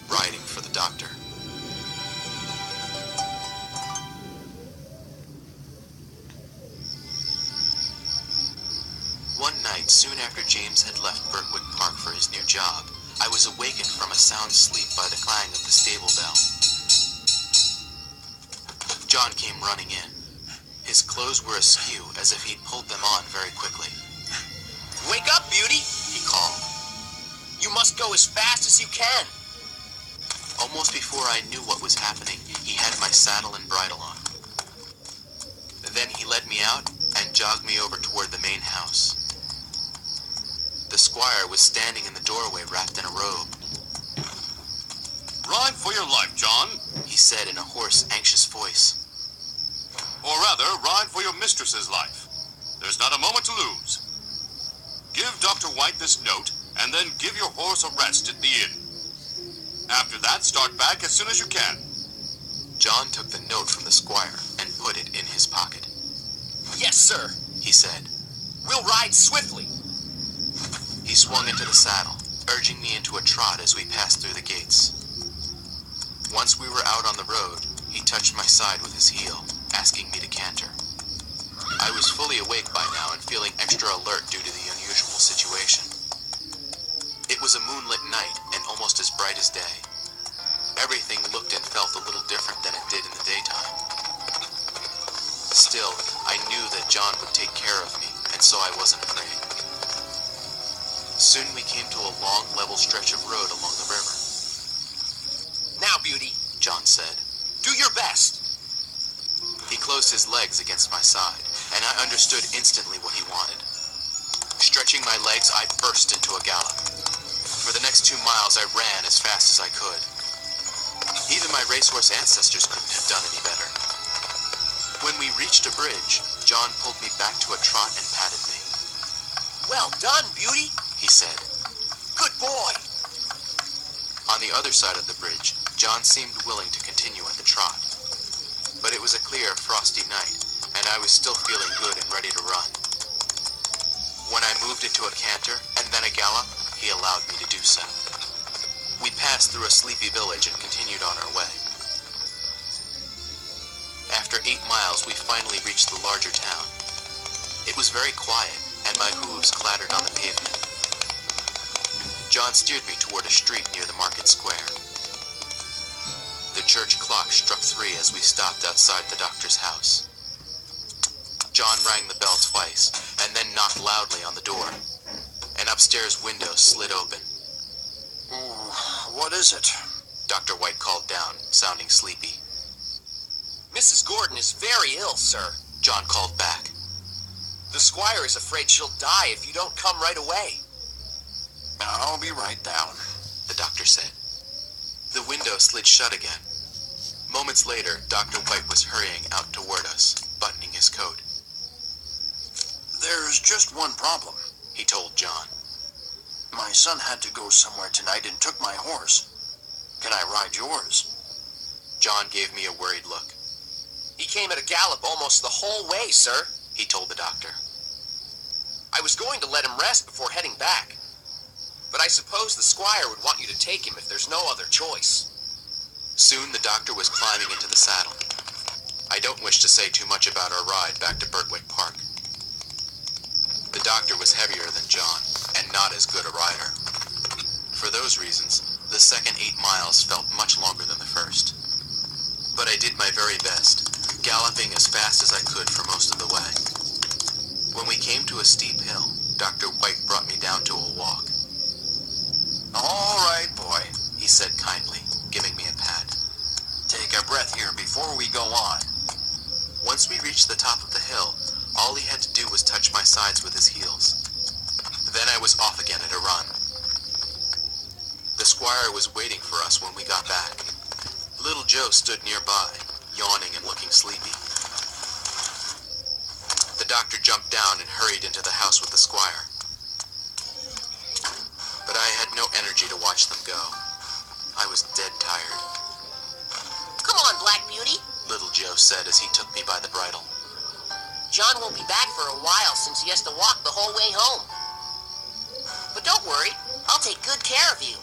riding for the doctor. One night, soon after James had left Birtwick Park for his new job, I was awakened from a sound sleep by the clang of the stable bell. John came running in. His clothes were askew, as if he'd pulled them on very quickly. "Wake up, Beauty," he called. "You must go as fast as you can." Almost before I knew what was happening, he had my saddle and bridle on. Then he led me out and jogged me over toward the main house. The squire was standing in the doorway wrapped in a robe. "Ride for your life, John," he said in a hoarse, anxious voice. "Or rather, ride for your mistress's life. There's not a moment to lose. Give Dr. White this note, and then give your horse a rest at the inn. After that, start back as soon as you can." John took the note from the squire and put it in his pocket. "Yes, sir," he said. "We'll ride swiftly." He swung into the saddle, urging me into a trot as we passed through the gates. Once we were out on the road, he touched my side with his heel, asking me to canter. I was fully awake by now and feeling extra alert due to the unusual situation. It was a moonlit night and almost as bright as day. Everything looked and felt a little different than it did in the daytime. Still, I knew that John would take care of me, and so I wasn't afraid. Soon we came to a long, level stretch of road along the river. "Now, Beauty," John said. "do your best." He closed his legs against my side, and I understood instantly what he wanted. Stretching my legs, I burst into a gallop. For the next 2 miles, I ran as fast as I could. Even my racehorse ancestors couldn't have done any better. When we reached a bridge, John pulled me back to a trot and patted me. "Well done, Beauty," he said. "Good boy." On the other side of the bridge, John seemed willing to continue at the trot. But it was a clear, frosty night, and I was still feeling good and ready to run. When I moved into a canter and then a gallop, he allowed me to do so. We passed through a sleepy village and continued on our way. After 8 miles, we finally reached the larger town. It was very quiet, and my hooves clattered on the pavement. John steered me toward a street near the market square. The church clock struck 3 as we stopped outside the doctor's house. John rang the bell twice, and then knocked loudly on the door. An upstairs window slid open. "What is it?" Dr. White called down, sounding sleepy. "Mrs. Gordon is very ill, sir," John called back. "The squire is afraid she'll die if you don't come right away." "I'll be right down," the doctor said. The window slid shut again. Moments later, Dr. White was hurrying out toward us, buttoning his coat. "There's just one problem," he told John. "My son had to go somewhere tonight and took my horse. Can I ride yours?" John gave me a worried look. "He came at a gallop almost the whole way, sir," he told the doctor. "I was going to let him rest before heading back. But I suppose the squire would want you to take him if there's no other choice." Soon the doctor was climbing into the saddle. I don't wish to say too much about our ride back to Birtwick Park. The doctor was heavier than John, and not as good a rider. For those reasons, the second 8 miles felt much longer than the first. But I did my very best, galloping as fast as I could for most of the way. When we came to a steep hill, Dr. White brought me down to a walk. "All right, boy," he said kindly, giving me a pat. "Take a breath here before we go on." Once we reached the top of the hill, all he had to do was touch my sides with his heels. Then I was off again at a run. The squire was waiting for us when we got back. Little Joe stood nearby, yawning and looking sleepy. The doctor jumped down and hurried into the house with the squire. But I had no energy to watch them go. I was dead tired. "Come on, Black Beauty," Little Joe said as he took me by the bridle. "John won't be back for a while since he has to walk the whole way home. But don't worry, I'll take good care of you."